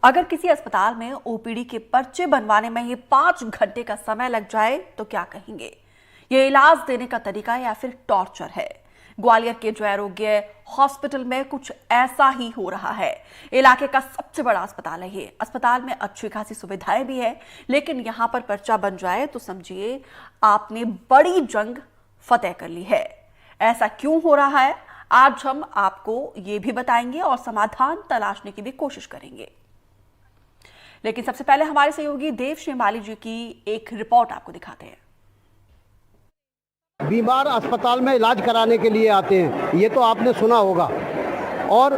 अगर किसी अस्पताल में ओपीडी के पर्चे बनवाने में ये 5 घंटे का समय लग जाए तो क्या कहेंगे? ये इलाज देने का तरीका या फिर टॉर्चर है? ग्वालियर के जय आरोग्य हॉस्पिटल में कुछ ऐसा ही हो रहा है। इलाके का सबसे बड़ा अस्पताल है ये। अस्पताल में अच्छी खासी सुविधाएं भी है, लेकिन यहां पर पर्चा बन जाए तो समझिए आपने बड़ी जंग फतेह कर ली है। ऐसा क्यों हो रहा है, आज हम आपको ये भी बताएंगे और समाधान तलाशने की भी कोशिश करेंगे। लेकिन सबसे पहले हमारे सहयोगी देव श्रीमाली जी की एक रिपोर्ट आपको दिखाते हैं। बीमार अस्पताल में इलाज कराने के लिए आते हैं, ये तो आपने सुना होगा, और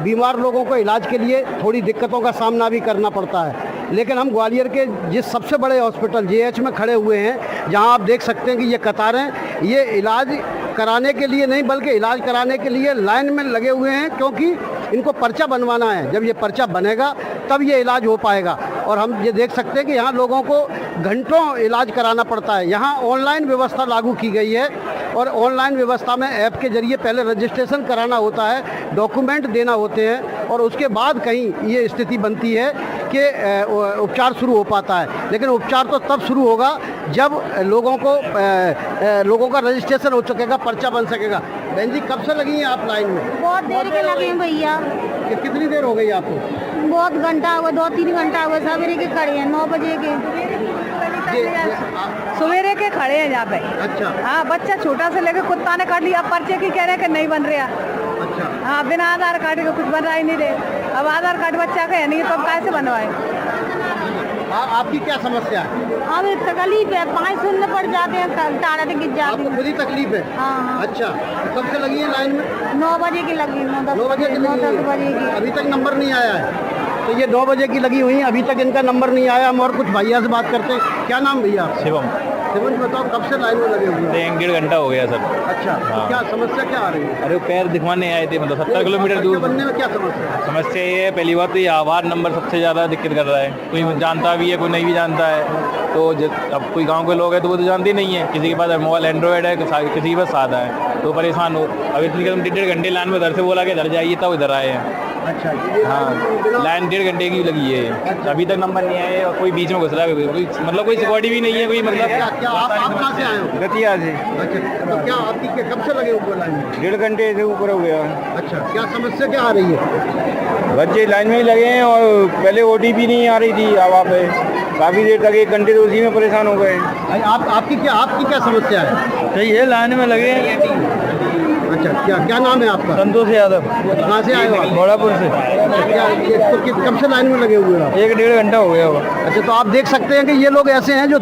बीमार लोगों को इलाज के लिए थोड़ी दिक्कतों का सामना भी करना पड़ता है। लेकिन हम ग्वालियर के जिस सबसे बड़े हॉस्पिटल जेएच में खड़े हुए हैं, जहां आप देख सकते हैं कि ये कतारें ये इलाज कराने के लिए नहीं बल्कि इलाज कराने के लिए लाइन में लगे हुए हैं, क्योंकि इनको पर्चा बनवाना है। जब ये पर्चा बनेगा तब ये इलाज हो पाएगा। और हम ये देख सकते हैं कि यहाँ लोगों को घंटों इलाज कराना पड़ता है। यहाँ ऑनलाइन व्यवस्था लागू की गई है, और ऑनलाइन व्यवस्था में ऐप के जरिए पहले रजिस्ट्रेशन कराना होता है, डॉक्यूमेंट देना होते हैं, और उसके बाद कहीं ये स्थिति बनती है कि उपचार शुरू हो पाता है। लेकिन उपचार तो तब शुरू होगा जब लोगों का रजिस्ट्रेशन हो सकेगा, पर्चा बन सकेगा। बहन जी, कब से लगी हैं आप लाइन में? बहुत देर के लगे हैं भैया। कितनी देर हो गई आपको? बहुत घंटा हुआ, 2-3 घंटा हुआ। सवेरे के खड़े हैं, 9 बजे के सवेरे के खड़े हैं यहाँ पे। अच्छा। हाँ, बच्चा छोटा से लेकर कुत्ता ने कर लिया। अब पर्चे की कह रहे हैं कि नहीं बन रहा। अच्छा। हाँ, बिना आधार कार्ड के कुछ बन रहा ही नहीं रहे। अब आधार कार्ड बच्चा का है नहीं तो अब कैसे बनवाए? आपकी क्या समस्या है? अब तकलीफ है, 5 शून्य पड़ जाते हैं, तारा से गिर जाते आपको हैं। खुद ही तकलीफ है? हाँ। अच्छा, तो कब से लगी है लाइन में? 9 बजे की लगी, 9 बजे की 9-10 बजे की। अभी तक नंबर नहीं आया है? तो ये 9 बजे की लगी हुई, अभी तक इनका नंबर नहीं आया। हम और कुछ भैया से बात करते हैं। क्या नाम भैया? शिवम। शिवम जी, बताओ कब से लाइन में लगे हुए हैं? 1-1.5 घंटा हो गया सर। अच्छा। हाँ। क्या समस्या क्या आ रही है? अरे पैर दिखवाने आए थे, मतलब 70 किलोमीटर दूर। बनने में क्या समस्या है? समस्या ये है, पहली बात तो ये आधार नंबर सबसे ज़्यादा दिक्कत कर रहा है। कोई जानता भी है, कोई नहीं भी जानता है। तो अब कोई गांव के लोग हैं तो वो तो जानते नहीं है। किसी के पास मोबाइल एंड्रॉयड है, किसी के पास सादा है, तो परेशान हो। अब इतनी 1.5 घंटे लाइन में, उधर से बोला कि इधर जाइए तब इधर आए हैं। अच्छा। हाँ, लाइन 1.5 घंटे की लगी है। अच्छा। अभी तक नंबर नहीं आया है, और कोई बीच में घुस रहा है, मतलब कोई सिक्योरिटी भी नहीं है, कोई मतलब। क्या आप कहाँ से आए हो? गतिया से। अच्छा, तो क्या आपकी कब से लगे हुए लाइन में? 1.5 घंटे से ऊपर हो गया। अच्छा, क्या समस्या क्या आ रही है? बच्चे लाइन में ही लगे हैं, और पहले ओटीपी नहीं आ रही थी। अब आप काफ़ी देर तक 1 घंटे तो उसी में परेशान हो गए। आपकी क्या समस्या है? सही है, लाइन में लगे हैं। अच्छा, क्या नाम है आपका? संतोष यादव। कहाँ से आए हो आप? घोड़ापुर से। कब से लाइन में लगे हुए हैं? 1-1.5 घंटा हो गया होगा। अच्छा, तो आप देख सकते हैं कि ये लोग ऐसे हैं जो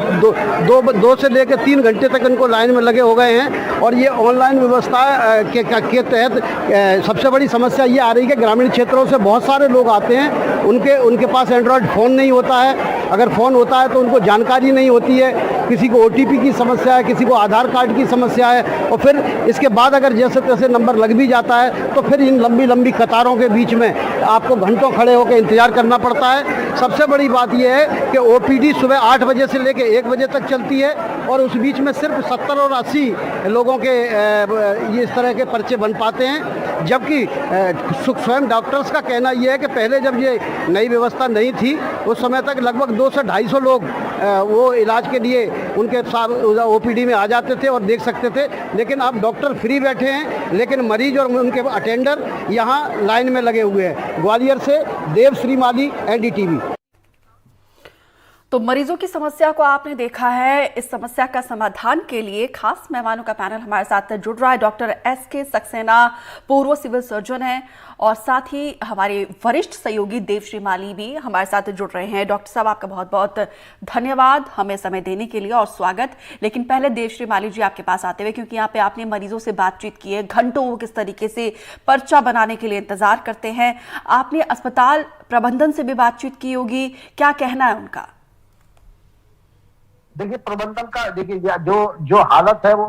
दो से लेकर 3 घंटे तक इनको लाइन में लगे हो गए हैं। और ये ऑनलाइन व्यवस्था के तहत सबसे बड़ी समस्या ये आ रही है कि ग्रामीण क्षेत्रों से बहुत सारे लोग आते हैं, उनके पास एंड्रॉयड फ़ोन नहीं होता है। अगर फ़ोन होता है तो उनको जानकारी नहीं होती है। किसी को ओटीपी की समस्या है, किसी को आधार कार्ड की समस्या है, और फिर इसके बाद अगर जैसे तैसे नंबर लग भी जाता है तो फिर इन लंबी लंबी कतारों के बीच में आपको घंटों खड़े होकर इंतज़ार करना पड़ता है। सबसे बड़ी बात यह है कि ओपीडी सुबह 8 बजे से लेकर 1 बजे तक चलती है, और उस बीच में सिर्फ 70 और 80 लोगों के ये इस तरह के पर्चे बन पाते हैं। जबकि स्वयं डॉक्टर्स का कहना यह है कि पहले जब ये नई व्यवस्था नहीं थी उस समय तक लगभग 200 से 250 लोग वो इलाज के लिए उनके साथ ओपीडी में आ जाते थे और देख सकते थे। लेकिन अब डॉक्टर फ्री बैठे हैं, लेकिन मरीज और उनके अटेंडर यहाँ लाइन में लगे हुए हैं। ग्वालियर से देव श्रीमाली, एनडीटीवी। तो मरीजों की समस्या को आपने देखा है। इस समस्या का समाधान के लिए खास मेहमानों का पैनल हमारे साथ जुड़ रहा है। डॉक्टर एसके सक्सेना पूर्व सिविल सर्जन हैं, और साथ ही हमारे वरिष्ठ सहयोगी देव श्रीमाली भी हमारे साथ जुड़ रहे हैं। डॉक्टर साहब, आपका बहुत बहुत धन्यवाद हमें समय देने के लिए और स्वागत। लेकिन पहले देव श्रीमाली जी आपके पास आते हुए, क्योंकि यहाँ पे आपने मरीजों से बातचीत की है, घंटों वो किस तरीके से पर्चा बनाने के लिए इंतजार करते हैं। आपने अस्पताल प्रबंधन से भी बातचीत की होगी, क्या कहना है उनका? देखिए, प्रबंधन का देखिए जो हालत है वो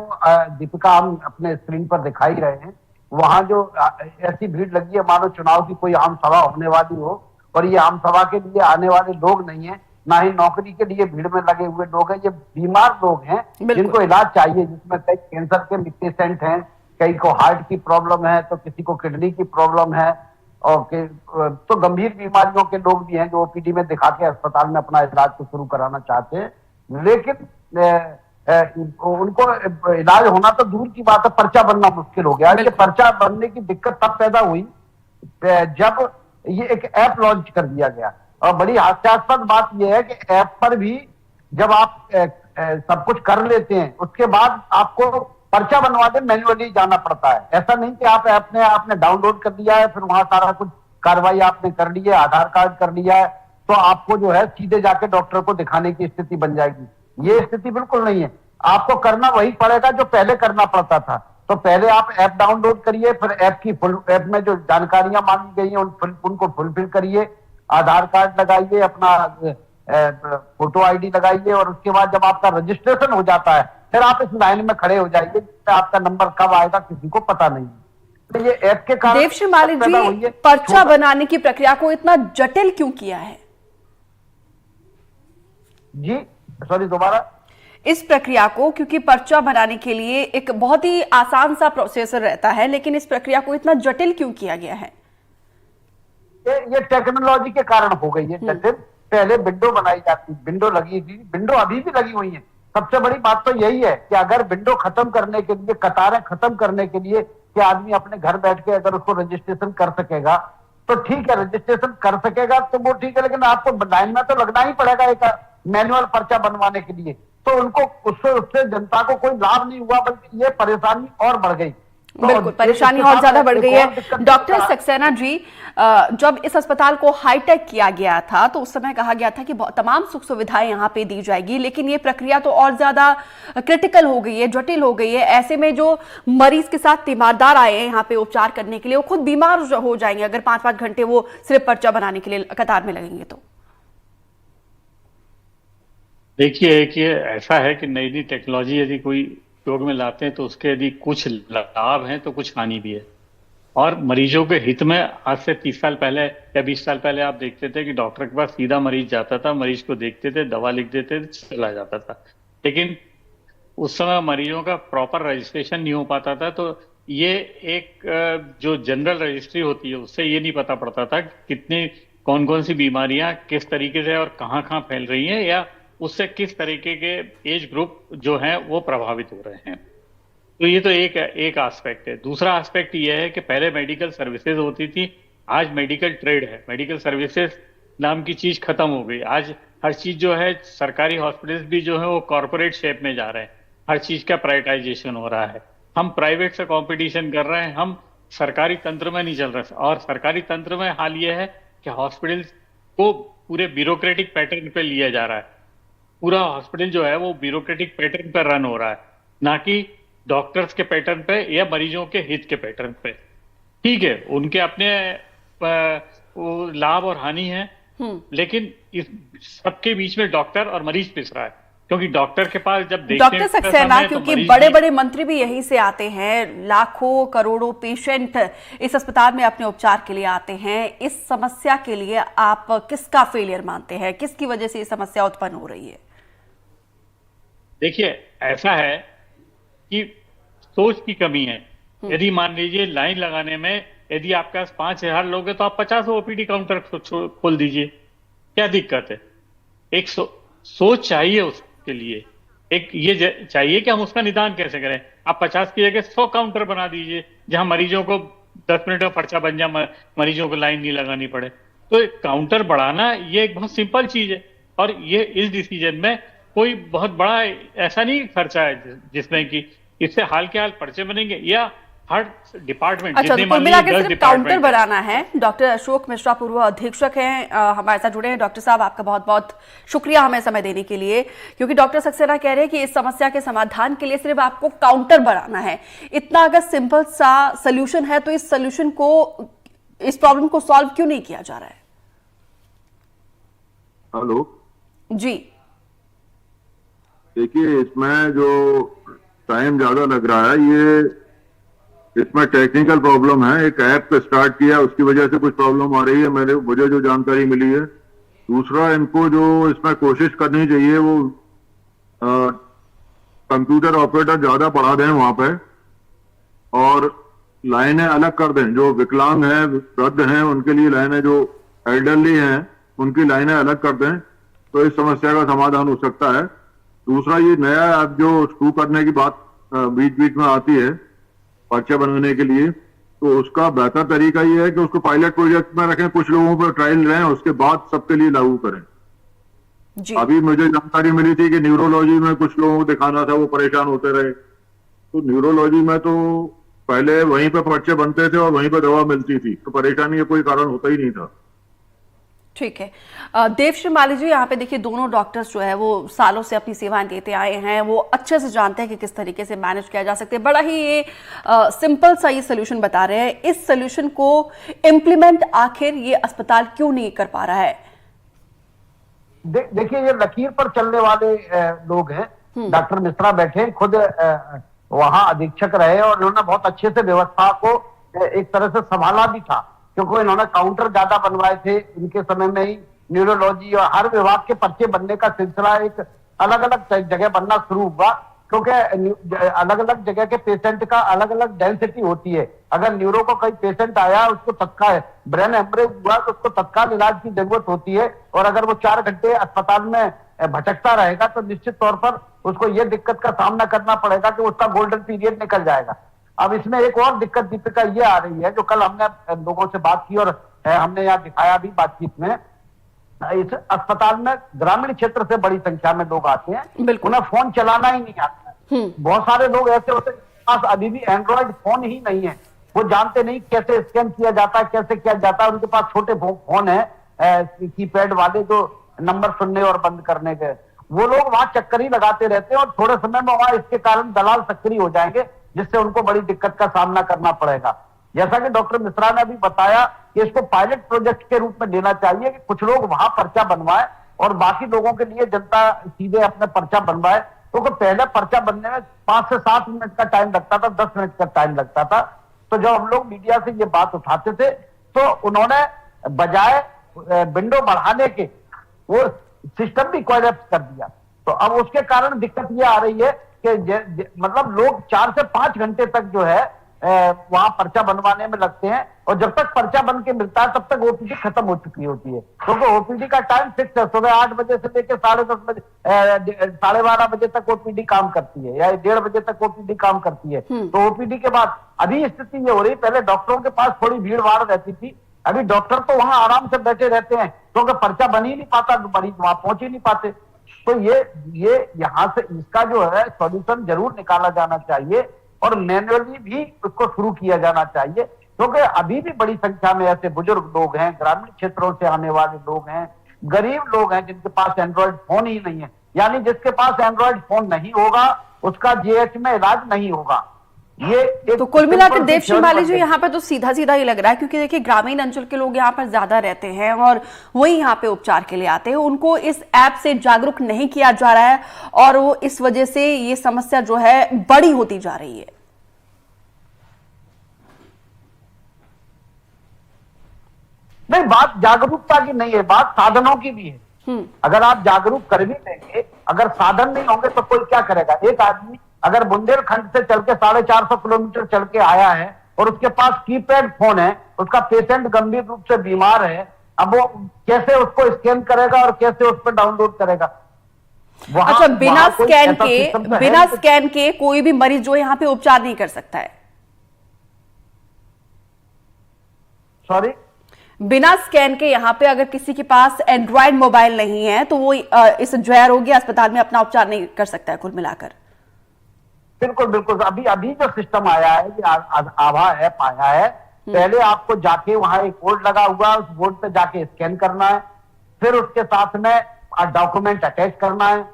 दीपिका हम अपने स्क्रीन पर दिखाई रहे हैं। वहां जो ऐसी भीड़ लगी है मानो चुनाव की कोई आम सभा होने वाली हो, और ये आम सभा के लिए आने वाले लोग नहीं है, ना ही नौकरी के लिए भीड़ में लगे हुए लोग हैं। ये बीमार लोग हैं जिनको इलाज चाहिए, जिसमें कई कैंसर के पेशेंट हैं, कई को हार्ट की प्रॉब्लम है, तो किसी को किडनी की प्रॉब्लम है, और तो गंभीर बीमारियों के लोग भी हैं जो ओपीडी में दिखा के अस्पताल में अपना इलाज को शुरू कराना चाहते हैं, लेकिन उनको इलाज होना तो दूर की बात है, पर्चा बनना मुश्किल हो गया। ये पर्चा बनने की दिक्कत तब पैदा हुई जब ये एक ऐप लॉन्च कर दिया गया। और बड़ी हास्यास्पद बात यह है कि ऐप पर भी जब आप सब कुछ कर लेते हैं उसके बाद आपको पर्चा बनवाने मैन्युअली जाना पड़ता है। ऐसा नहीं कि आप ऐप में आपने डाउनलोड कर दिया है, फिर वहां सारा कुछ कार्रवाई आपने कर ली है, आधार कार्ड कर लिया है, तो आपको जो है सीधे जाके डॉक्टर को दिखाने की स्थिति बन जाएगी। ये स्थिति बिल्कुल नहीं है। आपको करना वही पड़ेगा जो पहले करना पड़ता था। तो पहले आप ऐप डाउनलोड करिए, फिर ऐप में जो जानकारियां मांगी गई हैं उनको फुलफिल करिए, आधार कार्ड लगाइए, अपना फोटो आईडी लगाइए, और उसके बाद जब आपका रजिस्ट्रेशन हो जाता है फिर आप इस लाइन में खड़े हो जाइए। आपका नंबर कब आएगा किसी को पता नहीं। तो ये ऐप के कारण देवश्री मालिक जी, पर्चा बनाने की प्रक्रिया को इतना जटिल क्यों किया है? जी सॉरी, दोबारा। इस प्रक्रिया को, क्योंकि पर्चा बनाने के लिए एक बहुत ही आसान सा प्रोसेसर रहता है, लेकिन इस प्रक्रिया को इतना जटिल क्यों किया गया है? ये टेक्नोलॉजी के कारण हो गई है जटिल। पहले विंडो बनाई जाती, विंडो लगी थी, विंडो अभी भी लगी हुई है। सबसे बड़ी बात तो यही है कि अगर विंडो खत्म करने के लिए, कतारें खत्म करने के लिए कि आदमी अपने घर बैठ के अगर उसको रजिस्ट्रेशन कर सकेगा तो ठीक है, रजिस्ट्रेशन कर सकेगा तो वो ठीक है, लेकिन आपको लाइन में तो लगना ही पड़ेगा एक मैनुअल पर्चा बनवाने के लिए। तो उनको उससे जनता को कोई लाभ नहीं हुआ, बल्कि ये परेशानी और बढ़ गई। बिल्कुल, परेशानी और ज्यादा बढ़ गई है। डॉक्टर सक्सेना जी, जब इस अस्पताल को हाईटेक किया गया था तो उस समय कहा गया था कि तमाम सुख सुविधाएं यहाँ पे दी जाएगी, लेकिन ये प्रक्रिया तो और ज्यादा क्रिटिकल हो गई है, जटिल हो गई है। ऐसे में जो मरीज के साथ तीमारदार आए हैं यहाँ पे उपचार करने के लिए, वो खुद बीमार हो जाएंगे अगर 5-5 घंटे वो सिर्फ पर्चा बनाने के लिए कतार में लगेंगे तो। देखिए कि ऐसा है कि नई नई टेक्नोलॉजी यदि कोई उपयोग में लाते हैं तो उसके यदि कुछ लाभ हैं तो कुछ हानि भी है। और मरीजों के हित में आज से 30 साल पहले या 20 साल पहले आप देखते थे कि डॉक्टर के पास सीधा मरीज जाता था, मरीज को देखते थे, दवा लिख देते थे, चला जाता था। लेकिन उस समय मरीजों का प्रॉपर रजिस्ट्रेशन नहीं हो पाता था। तो ये एक जो जनरल रजिस्ट्री होती है उससे ये नहीं पता पड़ता था कितनी कौन कौन सी बीमारियां किस तरीके से और कहाँ कहाँ फैल रही हैं, या उससे किस तरीके के एज ग्रुप जो हैं वो प्रभावित हो रहे हैं। तो ये तो एक एस्पेक्ट है। दूसरा एस्पेक्ट ये है कि पहले मेडिकल सर्विसेज होती थी, आज मेडिकल ट्रेड है। मेडिकल सर्विसेज नाम की चीज खत्म हो गई। आज हर चीज जो है, सरकारी हॉस्पिटल्स भी जो है वो कॉर्पोरेट शेप में जा रहे हैं, हर चीज का प्राइवेटाइजेशन हो रहा है। हम प्राइवेट से कंपटीशन कर रहे हैं, हम सरकारी तंत्र में नहीं चल रहे। और सरकारी तंत्र में हाल ये है कि हॉस्पिटल्स को पूरे ब्यूरोक्रेटिक पैटर्न पे लिया जा रहा है। पूरा हॉस्पिटल जो है वो ब्यूरोक्रेटिक पैटर्न पर रन हो रहा है, ना कि डॉक्टर्स के पैटर्न पे या मरीजों के हित के पैटर्न पे। ठीक है, उनके अपने लाभ और हानि है, लेकिन इस सबके बीच में डॉक्टर और मरीज पिस रहा है। क्योंकि डॉक्टर के पास जब डॉक्टर सक्सेना, क्योंकि बड़े बड़े मंत्री भी यहीं से आते हैं, लाखों करोड़ों पेशेंट इस अस्पताल में अपने उपचार के लिए आते हैं। इस समस्या के लिए आप किसका फेलियर मानते हैं? किसकी वजह से ये समस्या उत्पन्न हो रही है? देखिए, ऐसा है कि सोच की कमी है। यदि मान लीजिए लाइन लगाने में यदि आपके पास 5000 लोग हैं तो आप 50 ओपीडी काउंटर खोल दीजिए, क्या दिक्कत है? एक सोच चाहिए उसके लिए। एक ये चाहिए कि हम उसका निदान कैसे करें। आप 50 की जगह 100 काउंटर बना दीजिए, जहां मरीजों को 10 मिनट में पर्चा बन जाए, मरीजों को लाइन नहीं लगानी पड़े। तो काउंटर बढ़ाना ये एक बहुत सिंपल चीज है, और ये इस डिसीजन में कोई बहुत बड़ा ऐसा नहीं खर्चा है जिसमें कि इससे हाल के हाल पर्चे बनेंगे या हर डिपार्टमेंट। अच्छा, तो कुल मिलाकर सिर्फ काउंटर बनाना है। डॉक्टर अशोक मिश्रा पूर्व अधीक्षक हैं, हमारे साथ जुड़े हैं। डॉक्टर साहब, आपका बहुत बहुत शुक्रिया हमें समय देने के लिए, क्योंकि डॉक्टर सक्सेना कह रहे हैं कि इस समस्या के समाधान के लिए सिर्फ आपको काउंटर बनाना है। इतना अगर सिंपल सा सोल्यूशन है तो इस सोल्यूशन को, इस प्रॉब्लम को सॉल्व क्यों नहीं किया जा रहा है? हेलो जी, देखिए, इसमें जो टाइम ज्यादा लग रहा है, ये इसमें टेक्निकल प्रॉब्लम है। एक ऐप पे स्टार्ट किया, उसकी वजह से कुछ प्रॉब्लम आ रही है, मुझे जो जानकारी मिली है। दूसरा, इनको जो इसमें कोशिश करनी चाहिए वो कंप्यूटर ऑपरेटर ज्यादा बढ़ा दें वहां पे, और लाइनें अलग कर दें, जो विकलांग हैं, वृद्ध हैं, उनके लिए लाइनें, जो एल्डरली हैं उनकी लाइनें अलग कर दें, तो इस समस्या का समाधान हो सकता है। दूसरा, ये नया ऐप जो शुरू करने की बात बीच बीच में आती है पर्चे बनाने के लिए, तो उसका बेहतर तरीका ये है कि उसको पायलट प्रोजेक्ट में रखें, कुछ लोगों पर ट्रायल लें, उसके बाद सबके लिए लागू करें। जी। अभी मुझे जानकारी मिली थी कि न्यूरोलॉजी में कुछ लोगों को दिखाना था, वो परेशान होते रहे। तो न्यूरोलॉजी में तो पहले वहीं पे पर्चे बनते थे और वहीं पे दवा मिलती थी, तो परेशानी का कोई कारण होता ही नहीं था। ठीक है। देवश्री माली जी, यहाँ पे देखिए दोनों डॉक्टर्स जो है वो सालों से अपनी सेवाएं देते आए हैं, वो अच्छे से जानते हैं कि किस तरीके से मैनेज किया जा सकता है। बड़ा ही ये सिंपल सा ये सोल्यूशन बता रहे हैं। इस सोल्यूशन को इम्प्लीमेंट आखिर ये अस्पताल क्यों नहीं कर पा रहा है? देखिए, ये लकीर पर चलने वाले लोग हैं। डॉक्टर मिश्रा बैठे, खुद वहां अधीक्षक रहे और उन्होंने बहुत अच्छे से व्यवस्था को एक तरह से संभाला भी था, क्योंकि इन्होंने काउंटर ज्यादा बनवाए थे इनके समय में ही। न्यूरोलॉजी और हर विभाग के पर्चे बनने का सिलसिला एक अलग अलग जगह बनना शुरू हुआ, क्योंकि अलग अलग जगह के पेशेंट का अलग अलग डेंसिटी होती है। अगर न्यूरो को कोई पेशेंट आया, उसको तत्काल ब्रेन हेमरेज हुआ तो उसको तत्काल इलाज की जरूरत होती है, और अगर वो 4 घंटे अस्पताल में भटकता रहेगा तो निश्चित तौर पर उसको ये दिक्कत का सामना करना पड़ेगा कि उसका गोल्डन पीरियड निकल जाएगा। अब इसमें एक और दिक्कत दीपिका ये आ रही है, जो कल हमने लोगों से बात की और हमने यहाँ दिखाया भी बातचीत में। इस अस्पताल में ग्रामीण क्षेत्र से बड़ी संख्या में लोग आते हैं, उन्हें फोन चलाना ही नहीं आता। बहुत सारे लोग ऐसे होते हैं जिनके पास अभी भी एंड्रॉइड फोन ही नहीं है, वो जानते नहीं कैसे स्कैन किया जाता है, कैसे किया जाता है। उनके पास छोटे फोन है कीपैड वाले, जो नंबर सुनने और बंद करने के। वो लोग वहां चक्कर ही लगाते रहते हैं और थोड़े समय में वहां इसके कारण दलाल सक्रिय हो जाएंगे, जिससे उनको बड़ी दिक्कत का सामना करना पड़ेगा। जैसा कि डॉक्टर मिश्रा ने अभी बताया कि इसको पायलट प्रोजेक्ट के रूप में लेना चाहिए, कि कुछ लोग वहां पर्चा बनवाए और बाकी लोगों के लिए जनता सीधे अपने पर्चा बनवाए। क्योंकि पहले पर्चा बनने में 5 से 7 मिनट का टाइम लगता था, 10 मिनट का टाइम लगता था। तो जब हम लोग मीडिया से ये बात उठाते थे तो उन्होंने बजाय विंडो बढ़ाने के वो सिस्टम भी कोलैप्स कर दिया। तो अब उसके कारण दिक्कत ये आ रही है कि मतलब लोग 4 से 5 घंटे तक जो है वहां पर्चा बनवाने में लगते हैं, और जब तक पर्चा बन के मिलता है तब तक ओपीडी खत्म हो चुकी होती है, क्योंकि ओपीडी का टाइम फिक्स है। सुबह 8 बजे से लेकर 10:30 बजे 12:30 बजे तक ओपीडी काम करती है, या 1:30 बजे तक ओपीडी काम करती है। तो ओपीडी के बाद अभी स्थिति ये हो रही, पहले डॉक्टरों के पास थोड़ी भीड़ भाड़ रहती थी, अभी डॉक्टर तो वहां आराम से बैठे रहते हैं, क्योंकि पर्चा बन ही नहीं पाता, मरीज वहां पहुंच ही नहीं पाते। तो ये यहाँ से इसका जो है सॉल्यूशन जरूर निकाला जाना चाहिए, और मैन्युअली भी उसको शुरू किया जाना चाहिए, क्योंकि अभी भी बड़ी संख्या में ऐसे बुजुर्ग लोग हैं, ग्रामीण क्षेत्रों से आने वाले लोग हैं, गरीब लोग हैं, जिनके पास एंड्रॉइड फोन ही नहीं है। यानी जिसके पास एंड्रॉइड फोन नहीं होगा उसका जीएच में इलाज नहीं होगा। ये तो कुल मिलाकर देवश्री माली जी, यहाँ पर तो सीधा सीधा ही लग रहा है, क्योंकि देखिए ग्रामीण अंचल के लोग यहाँ पर ज्यादा रहते हैं और वही यहाँ पे उपचार के लिए आते हैं। उनको इस ऐप से जागरूक नहीं किया जा रहा है और वो इस वजह से ये समस्या जो है बड़ी होती जा रही है। नहीं, बात जागरूकता की नहीं है, बात साधनों की भी है। अगर आप जागरूक कर भी देंगे, अगर साधन नहीं होंगे तो कोई क्या करेगा। एक आदमी अगर बुंदेलखंड से चल के 450 किलोमीटर चल के आया है और उसके पास कीपैड फोन है, उसका पेशेंट गंभीर रूप से बीमार है, अब वो कैसे उसको स्कैन करेगा और कैसे उस पर डाउनलोड करेगा? अच्छा, बिना स्कैन के कोई भी मरीज जो यहाँ पे उपचार नहीं कर सकता है? सॉरी, बिना स्कैन के यहाँ पे अगर किसी के पास एंड्रॉइड मोबाइल नहीं है तो वो इस जय आरोग्य अस्पताल में अपना उपचार नहीं कर सकता है कुल मिलाकर? बिल्कुल बिल्कुल। अभी जो सिस्टम आया है, आभा ऐप आया है, पहले आपको जाके वहां एक बोर्ड लगा हुआ है, उस बोर्ड पे जाके स्कैन करना है, फिर उसके साथ में डॉक्यूमेंट अटैच करना है।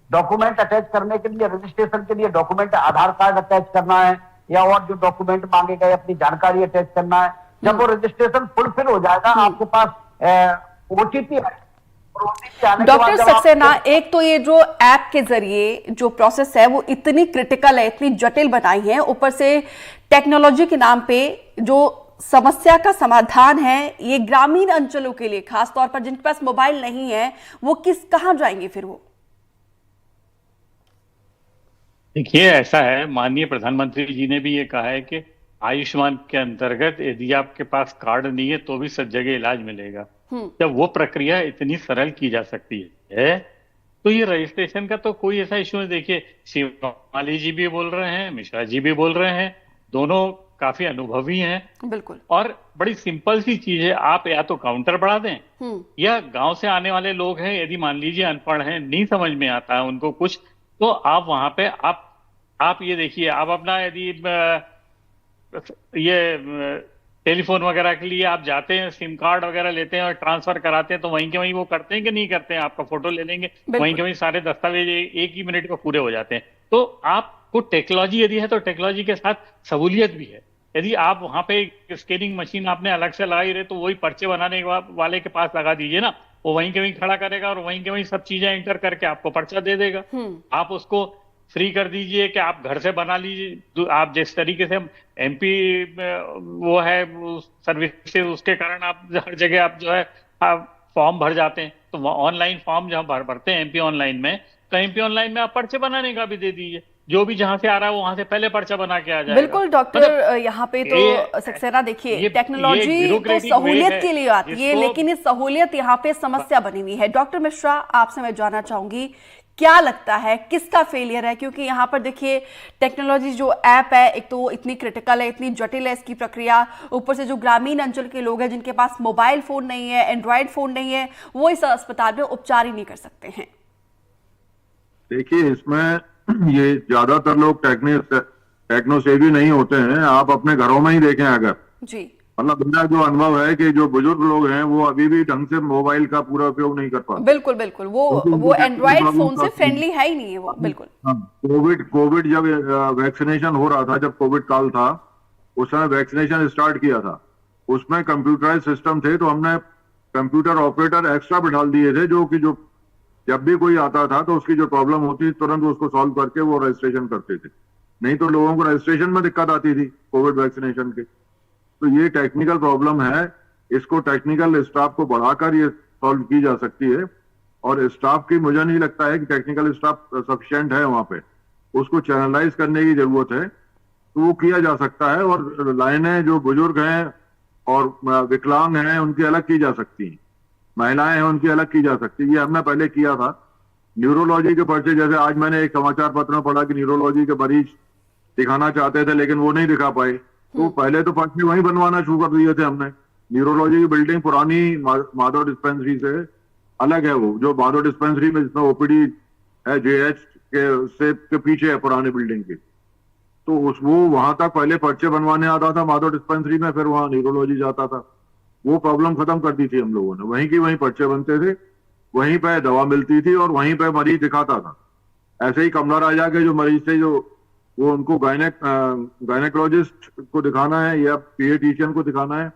डॉक्यूमेंट अटैच करने के लिए, रजिस्ट्रेशन के लिए डॉक्यूमेंट आधार कार्ड अटैच करना है, या और जो डॉक्यूमेंट मांगे गए अपनी जानकारी अटैच करना है। जब वो रजिस्ट्रेशन फुलफिल हो जाएगा, आपके पास ओटीपी डॉक्टर सक्सेना, एक तो ये जो ऐप के जरिए जो प्रोसेस है वो इतनी क्रिटिकल है, इतनी जटिल बनाई है, ऊपर से टेक्नोलॉजी के नाम पे जो समस्या का समाधान है ये ग्रामीण अंचलों के लिए, खासतौर पर जिनके पास मोबाइल नहीं है, वो कहां जाएंगे फिर वो? देखिए, ऐसा है, माननीय प्रधानमंत्री जी ने भी ये कहा है कि आयुष्मान के अंतर्गत यदि आपके पास कार्ड नहीं है तो भी सब जगह इलाज मिलेगा। जब वो प्रक्रिया इतनी सरल की जा सकती है तो ये रजिस्ट्रेशन का तो कोई ऐसा इश्यू नहीं। देखिए, शिवाली जी भी बोल रहे हैं, मिश्रा जी भी बोल रहे हैं, दोनों काफी अनुभवी हैं। बिल्कुल। और बड़ी सिंपल सी चीज है, आप या तो काउंटर बढ़ा दें या गांव से आने वाले लोग हैं, यदि मान लीजिए अनपढ़ हैं, नहीं समझ में आता है उनको कुछ, तो आप वहां पे आप ये देखिए, आप अपना यदि ये टेलीफोन वगैरह के लिए आप जाते हैं, सिम कार्ड वगैरह लेते हैं और ट्रांसफर कराते हैं, तो वहीं के वहीं वो करते हैं कि नहीं करते हैं? आपका फोटो ले लेंगे, वहीं के वहीं सारे दस्तावेज एक ही मिनट में पूरे हो जाते हैं। तो आपको टेक्नोलॉजी यदि है तो टेक्नोलॉजी के साथ सहूलियत भी है। यदि आप वहां पे स्कैनिंग मशीन आपने अलग से लगाई रहे तो वही पर्चे बनाने वाले के पास लगा दीजिए ना, वो वहीं के वहीं खड़ा करेगा और वहीं के वहीं सब चीजें एंटर करके आपको पर्चा दे देगा। आप उसको फ्री कर दीजिए कि आप घर से बना लीजिए। आप जिस तरीके से एमपी वो है सर्विसेज, उसके कारण आप हर जगह आप जो है आप फॉर्म भर जाते हैं, तो ऑनलाइन फॉर्म जहाँ भरते हैं एमपी ऑनलाइन में, तो एमपी ऑनलाइन में आप पर्चे बनाने का भी दे दीजिए। जो भी जहां से आ रहा है वहां से पहले पर्चा बना के आ जाएगा। बिल्कुल डॉक्टर, यहाँ पे तो सक्सेना देखिए, टेक्नोलॉजी तो सहूलियत के लिए आती है, लेकिन ये सहूलियत यहाँ पे समस्या बनी हुई है। डॉक्टर मिश्रा, आपसे मैं जानना चाहूंगी, क्या लगता है किसका फेलियर है? क्योंकि यहाँ पर देखिए, टेक्नोलॉजी जो ऐप है, एक तो इतनी क्रिटिकल है, इतनी जटिल है इसकी प्रक्रिया, ऊपर से जो ग्रामीण अंचल के लोग हैं जिनके पास मोबाइल फोन नहीं है, एंड्रॉइड फोन नहीं है, वो इस अस्पताल में उपचार ही नहीं कर सकते हैं। देखिए, इसमें ये ज्यादातर लोग टेक्नो सेवी नहीं होते हैं। आप अपने घरों में ही देखें, अगर जी, मतलब मेरा जो अनुभव है कि जो बुजुर्ग लोग हैं वो अभी भी ढंग से मोबाइल का पूरा उपयोग नहीं कर पाते। बिल्कुल बिल्कुल, वो एंड्रॉइड फोन से फ्रेंडली है ही नहीं है वो। बिल्कुल। कोविड जब वैक्सीनेशन हो रहा था, जब कोविड काल था, उस समय वैक्सीनेशन स्टार्ट किया था, उसमें कंप्यूटराइज सिस्टम थे, तो हमने कंप्यूटर ऑपरेटर एक्स्ट्रा बिठा दिए थे, जो कि जो जब भी कोई आता था तो उसकी जो प्रॉब्लम होती थी तुरंत उसको सॉल्व करके वो रजिस्ट्रेशन करते थे। नहीं तो लोगों को रजिस्ट्रेशन में दिक्कत आती थी कोविड वैक्सीनेशन के। तो ये टेक्निकल प्रॉब्लम है, इसको टेक्निकल स्टाफ को बढ़ाकर ये सॉल्व की जा सकती है। और स्टाफ की मुझे नहीं लगता है कि टेक्निकल स्टाफ सफिशिएंट है वहां पे, उसको चैनलाइज करने की जरूरत है, तो वो किया जा सकता है। और लाइनें जो बुजुर्ग हैं और विकलांग हैं उनकी अलग की जा सकती हैं, महिलाएं हैं उनकी अलग की जा सकती है। ये हमने पहले किया था। न्यूरोलॉजी के पर्चे, जैसे आज मैंने एक समाचार पत्र में पढ़ा कि न्यूरोलॉजी के मरीज दिखाना चाहते थे लेकिन वो नहीं दिखा पाए, तो पहले तो पर्चे वहीं बनवाना शुरू कर दिए थे हमने। न्यूरोलॉजी की बिल्डिंग पुरानी माधव डिस्पेंसरी से अलग है, वो जो माधव डिस्पेंसरी में जिसमें ओपीडी है जेएच के पीछे है पुरानी बिल्डिंग के, तो वो वहां तक पहले पर्चे बनवाने आता था माधव डिस्पेंसरी में, फिर वहां न्यूरोलॉजी जाता था। वो प्रॉब्लम खत्म कर दी थी हम लोगों ने, वहीं की वहीं पर्चे बनते थे, वहीं पे दवा मिलती थी और वहीं पे मरीज दिखाता था। ऐसे ही कमला राजा के जो मरीज थे, जो वो उनको गायनेकोलॉजिस्ट को दिखाना है या पीडियाट्रिशियन को दिखाना है,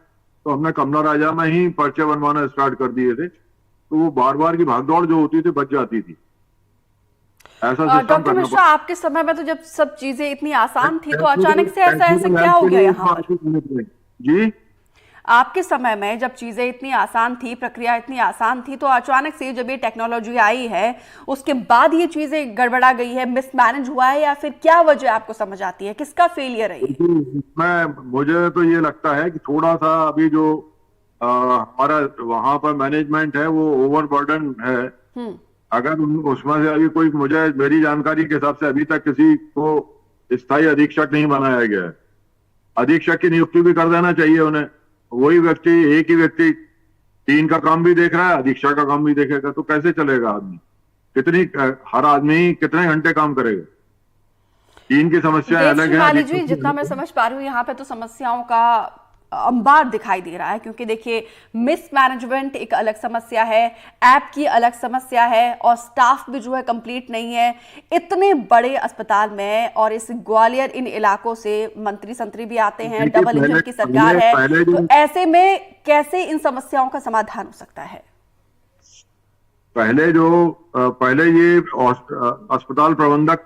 तो हमने कमला राजा में ही पर्चे बनवाना स्टार्ट कर दिए थे, तो वो बार बार की भागदौड़ जो होती थी बच जाती थी। ऐसा डॉक्टर मिश्रा, आपके समय में तो जब सब चीजें इतनी आसान थी, तो अचानक से ऐसा क्या हो गया यहाँ पर? जी, आपके समय में जब चीजें इतनी आसान थी, प्रक्रिया इतनी आसान थी, तो अचानक से जब ये टेक्नोलॉजी आई है उसके बाद ये चीजें गड़बड़ा गई है, मिसमैनेज हुआ है, या फिर क्या वजह आपको समझ आती है, किसका फेलियर है ये? मुझे तो ये लगता है कि थोड़ा सा अभी जो हमारा वहां पर मैनेजमेंट है वो ओवरबर्डन है। अगर उसमें से अभी कोई, मुझे मेरी जानकारी के हिसाब से अभी तक किसी को स्थायी अधीक्षक नहीं बनाया गया है। अधीक्षक की नियुक्ति भी कर देना चाहिए उन्हें। वही व्यक्ति, एक ही व्यक्ति 3 का काम भी देख रहा है, अधीक्षक का काम भी देखेगा, तो कैसे चलेगा आदमी? हर आदमी कितने घंटे काम करेगा? 3 की समस्या अलग है। जितना मैं समझ पा रही हूँ, यहाँ पे तो समस्याओं का अंबार दिखाई दे रहा है, क्योंकि देखिए, मिसमैनेजमेंट एक अलग समस्या है, ऐप की अलग समस्या है, और स्टाफ भी जो है कंप्लीट नहीं है इतने बड़े अस्पताल में। और इस ग्वालियर इन इलाकों से मंत्री संतरी भी आते हैं, डबल इंजन की सरकार है, तो ऐसे में कैसे इन समस्याओं का समाधान हो सकता है? पहले ये अस्पताल प्रबंधक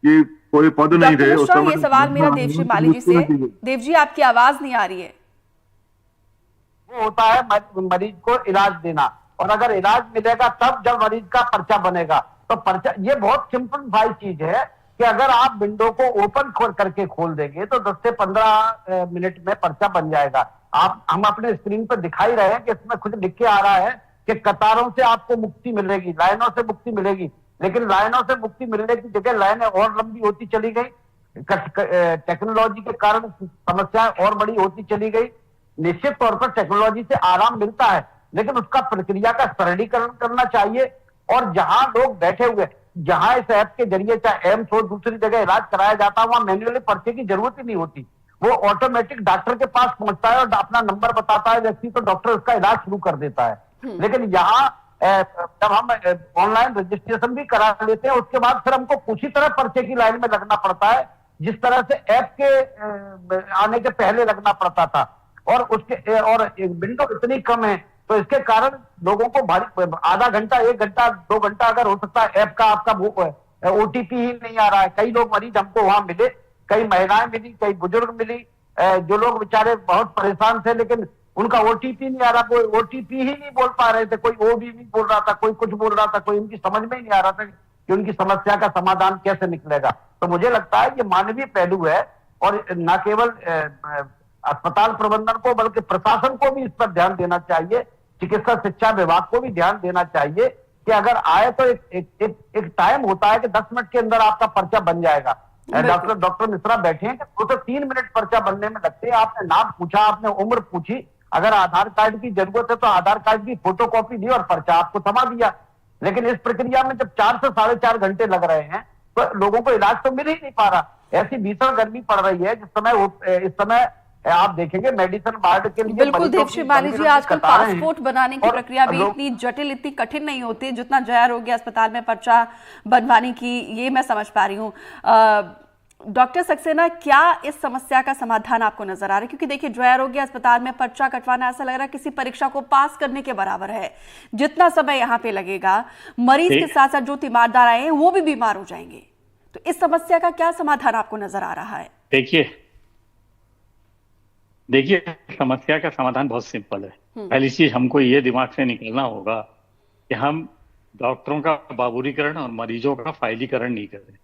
की कोई पद नहीं थे। ये सवाल मेरा देवजी माली जी से। देव जी, आपकी आवाज नहीं आ रही है। वो होता है मरीज को इलाज देना, और अगर इलाज मिलेगा तब जब मरीज का पर्चा बनेगा। तो पर्चा, ये बहुत सिंपलीफाइड चीज है कि अगर आप विंडो को ओपन करके खोल देंगे तो 10 से 15 मिनट में पर्चा बन जाएगा। हम अपने स्क्रीन पर दिखाई रहे हैं कि इसमें खुद लिख के आ रहा है कि कतारों से आपको मुक्ति मिलेगी, लाइनों से मुक्ति मिलेगी, लेकिन लाइनों से मुक्ति मिलने की जगह लाइनें और लंबी होती चली गई। टेक्नोलॉजी के कारण समस्याएं और बड़ी होती चली गई। निश्चित तौर पर टेक्नोलॉजी से आराम मिलता है, लेकिन उसका प्रक्रिया का सरलीकरण करना चाहिए। और जहां लोग बैठे हुए, जहां इस ऐप के जरिए चाहे एम्स हो दूसरी जगह इलाज कराया जाता है, वहां मैन्युअली पर्चे की जरूरत ही नहीं होती। वो ऑटोमेटिक डॉक्टर के पास पहुंचता है और अपना नंबर बताता है व्यक्ति, तो डॉक्टर उसका इलाज शुरू कर देता है। लेकिन यहाँ जब हम ऑनलाइन रजिस्ट्रेशन भी करा लेते हैं, उसके बाद फिर हमको उसी तरह पर्चे की लाइन में लगना पड़ता है जिस तरह से ऐप के आने के पहले लगना पड़ता था। और विंडो इतनी कम है तो इसके कारण लोगों को भारी आधा घंटा, 1 घंटा, 2 घंटा अगर हो सकता है ऐप का आपका वो ओटीपी ही नहीं आ रहा है। कई लोग मरीज हमको वहां मिले, कई महिलाएं मिली, कई बुजुर्ग मिली, जो लोग बेचारे बहुत परेशान थे, लेकिन उनका ओटीपी नहीं आ रहा, कोई ओटीपी ही नहीं बोल पा रहे थे, कोई ओ भी नहीं बोल रहा था, कोई कुछ बोल रहा था, कोई इनकी समझ में ही नहीं आ रहा था कि उनकी समस्या का समाधान कैसे निकलेगा। तो मुझे लगता है ये मानवीय पहलू है और न केवल अस्पताल प्रबंधन को बल्कि प्रशासन को भी इस पर ध्यान देना चाहिए, चिकित्सा शिक्षा विभाग को भी ध्यान देना चाहिए कि अगर आए तो एक टाइम होता है कि 10 मिनट के अंदर आपका पर्चा बन जाएगा। डॉक्टर मिश्रा बैठे हैं कि 2 से 3 मिनट पर्चा बनने में लगते हैं। आपने नाम पूछा, आपने उम्र पूछी, अगर आधार कार्ड की जरूरत है तो आधार कार्ड की फोटोकॉपी दी और पर्चा आपको थमा दिया। लेकिन इस प्रक्रिया में जब 4 से 4.5 घंटे लग रहे हैं तो लोगों को इलाज तो मिल ही नहीं पा रहा। ऐसी भीषण गर्मी पड़ रही है इस समय आप देखेंगे मेडिसिन वार्ड के लिए बिल्कुल देवश्री माली जी, आजकल पासपोर्ट बनाने की प्रक्रिया भी इतनी जटिल, इतनी कठिन नहीं होती जितना जया रोगी अस्पताल में पर्चा बनवाने की, ये मैं समझ पा रही हूँ। डॉक्टर सक्सेना, क्या इस समस्या का समाधान आपको नजर आ रहा है? क्योंकि देखिए जया रोगी अस्पताल में पर्चा कटवाना ऐसा लग रहा है किसी परीक्षा को पास करने के बराबर है। जितना समय यहाँ पे लगेगा, मरीज के साथ साथ जो तीमारदार आए हैं वो भी बीमार हो जाएंगे। तो इस समस्या का क्या समाधान आपको नजर आ रहा है? देखिए समस्या का समाधान बहुत सिंपल है। पहली चीज हमको ये दिमाग से निकलना होगा कि हम डॉक्टरों का बाबूरीकरण और मरीजों का फाइलीकरण नहीं करें,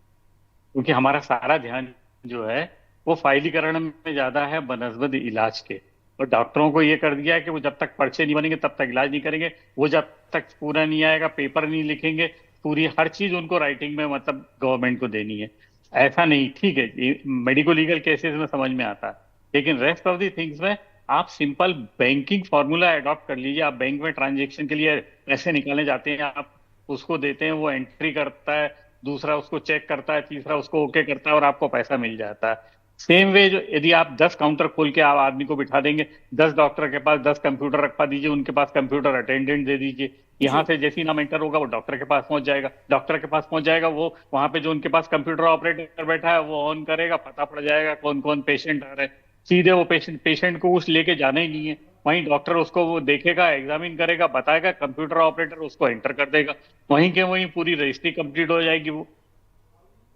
क्योंकि हमारा सारा ध्यान जो है वो फाइलीकरण में ज्यादा है बनस्बत इलाज के। और डॉक्टरों को ये कर दिया है कि वो जब तक पर्चे नहीं बनेंगे तब तक इलाज नहीं करेंगे, वो जब तक पूरा नहीं आएगा, पेपर नहीं लिखेंगे, पूरी हर चीज उनको राइटिंग में मतलब गवर्नमेंट को देनी है। ऐसा नहीं, ठीक है मेडिको लीगल केसेस में समझ में आता है, लेकिन रेस्ट ऑफ दी थिंग्स में आप सिंपल बैंकिंग फॉर्मूला अडॉप्ट कर लीजिए। आप बैंक में ट्रांजैक्शन के लिए पैसे निकालने जाते हैं, आप उसको देते हैं, वो एंट्री करता है, दूसरा उसको चेक करता है, तीसरा उसको ओके करता है और आपको पैसा मिल जाता है। सेम वे जो यदि आप 10 काउंटर खोल के आप आदमी को बिठा देंगे, 10 डॉक्टर के पास 10 कंप्यूटर रखवा दीजिए, उनके पास कंप्यूटर अटेंडेंट दे दीजिए, यहाँ से जैसे ही नाम एंटर होगा वो डॉक्टर के पास पहुंच जाएगा। डॉक्टर के पास पहुंच जाएगा, वो वहां पे जो उनके पास कंप्यूटर ऑपरेटर बैठा है वो ऑन करेगा, पता पड़ जाएगा कौन कौन पेशेंट आ रहे हैं। सीधे वो पेशेंट को कुछ लेके जाना ही नहीं है, वहीं डॉक्टर उसको वो देखेगा, एग्जामिन करेगा, बताएगा, कंप्यूटर ऑपरेटर उसको एंटर कर देगा, वहीं के वहीं पूरी रजिस्ट्री कंप्लीट हो जाएगी। वो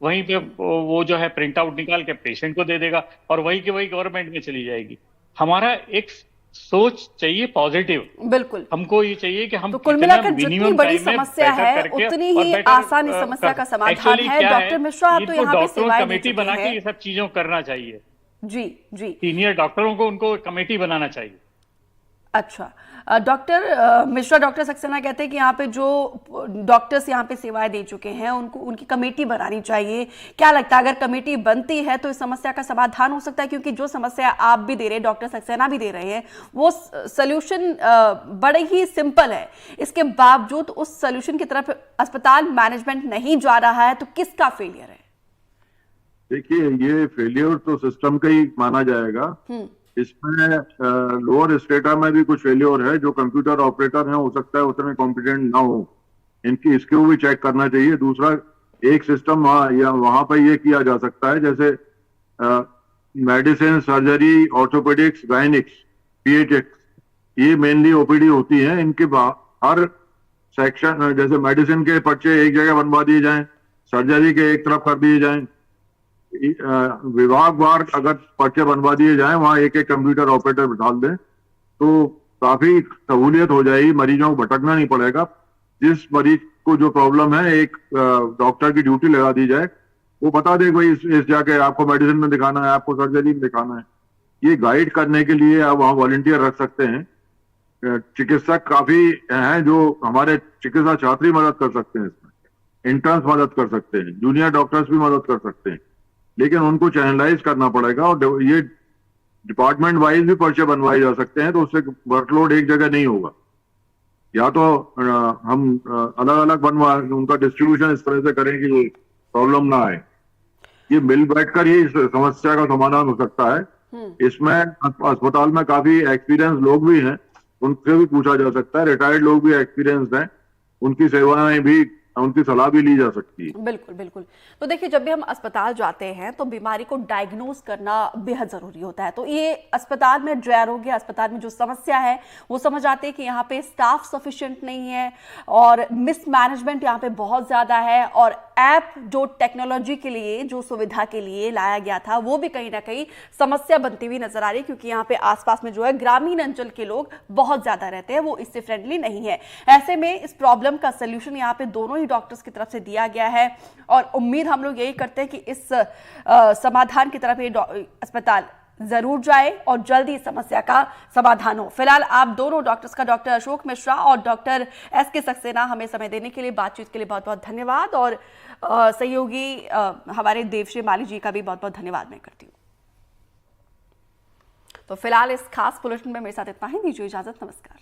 वहीं पे वो जो है प्रिंट आउट निकाल के पेशेंट को दे देगा और वही की वही गवर्नमेंट में चली जाएगी। हमारा एक सोच चाहिए पॉजिटिव, बिल्कुल हमको ये चाहिए कि हम तो कुल मिलाकर जितनी बड़ी समस्या है उतनी ही आसान इस समस्या का समाधान है। डॉक्टर मिश्रा, आप तो यहाँ पे सेवाएं दे चुके बना के ये सब चीजों करना चाहिए। जी जी, सीनियर डॉक्टरों को उनको कमेटी बनाना चाहिए। अच्छा डॉक्टर मिश्रा, डॉक्टर सक्सेना कहते हैं कि यहाँ पे जो डॉक्टर्स यहाँ पे सेवाएं दे चुके हैं उनको उनकी कमेटी बनानी चाहिए। क्या लगता है अगर कमेटी बनती है तो इस समस्या का समाधान हो सकता है? क्योंकि जो समस्या आप भी दे रहे हैं, डॉक्टर सक्सेना भी दे रहे हैं, वो सॉल्यूशन बड़े ही सिंपल है, इसके बावजूद उस सॉल्यूशन की तरफ अस्पताल मैनेजमेंट नहीं जा रहा है, तो किसका फेलियर है? देखिए ये फेलियर तो सिस्टम का ही माना जाएगा। इसमें लोअर स्टेटा में भी कुछ फेलियर है, जो कंप्यूटर ऑपरेटर हैं हो सकता है उतने कॉम्पिटेंट ना हो, इनकी इसको भी चेक करना चाहिए। दूसरा एक सिस्टम वहां पर ये किया जा सकता है, जैसे मेडिसिन, सर्जरी, ऑर्थोपेडिक्स, गायनिक्स, पीएचएक्स, ये मेनली ओपीडी होती है। इनके हर सेक्शन, जैसे मेडिसिन के पर्चे एक जगह बनवा दिए जाएं, सर्जरी के एक तरफ कर दिए जाएं, विभागवार अगर पर्चे बनवा दिए जाएं, वहां एक एक कंप्यूटर ऑपरेटर डाल दें तो काफी सहूलियत हो जाएगी, मरीजों को भटकना नहीं पड़ेगा। जिस मरीज को जो प्रॉब्लम है एक डॉक्टर की ड्यूटी लगा दी जाए वो बता दे भाई इस जाके आपको मेडिसिन में दिखाना है, आपको सर्जरी में दिखाना है। ये गाइड करने के लिए आप वहाँ वॉलंटियर रख सकते हैं। चिकित्सक काफी हैं जो हमारे चिकित्सा छात्री मदद कर सकते हैं, इसमें इंटर्न्स मदद कर सकते हैं, जूनियर डॉक्टर्स भी मदद कर सकते हैं, लेकिन उनको चैनलाइज करना पड़ेगा और ये डिपार्टमेंट वाइज भी पर्चे बनवाए जा सकते हैं, तो उससे वर्कलोड एक जगह नहीं होगा। या तो हम अलग अलग बनवा उनका डिस्ट्रीब्यूशन इस तरह से करें कि ये प्रॉब्लम ना आए। ये मिल बैठकर ही इस समस्या का समाधान हो सकता है। इसमें अस्पताल में काफी एक्सपीरियंस लोग भी हैं, उनसे भी पूछा जा सकता है। रिटायर्ड लोग भी एक्सपीरियंस हैं, उनकी सेवाएं भी, उनकी सलाह भी ली जा सकती है। बिल्कुल बिल्कुल। तो देखिए, जब भी हम अस्पताल जाते हैं तो बीमारी को डायग्नोज करना बेहद जरूरी होता है। तो ये अस्पताल में जो आरोग्य अस्पताल में जो समस्या है वो समझ आते हैं कि यहाँ पे स्टाफ सफिशिएंट नहीं है और मिसमैनेजमेंट यहाँ पे बहुत ज्यादा है, और ऐप जो टेक्नोलॉजी के लिए, जो सुविधा के लिए लाया गया था, वो भी कहीं ना कहीं समस्या बनती हुई नजर आ रही है, क्योंकि यहाँ पे आसपास में जो है ग्रामीण अंचल के लोग बहुत ज्यादा रहते हैं, वो इससे फ्रेंडली नहीं है। ऐसे में इस प्रॉब्लम का सोल्यूशन यहाँ पे दोनों ही डॉक्टर्स की तरफ से दिया गया है, और उम्मीद हम लोग यही करते हैं कि इस समाधान की तरफ ये अस्पताल जरूर जाए और जल्दी इस समस्या का समाधान हो। फिलहाल आप दोनों डॉक्टर्स का, डॉक्टर अशोक मिश्रा और डॉक्टर एस.के. सक्सेना, हमें समय देने के लिए, बातचीत के लिए बहुत बहुत धन्यवाद, और सहयोगी हमारे देवश्री माली जी का भी बहुत बहुत धन्यवाद मैं करती हूँ। तो फिलहाल इस खास बुलेटिन में मेरे साथ इतना ही, दीजिए इजाजत, नमस्कार।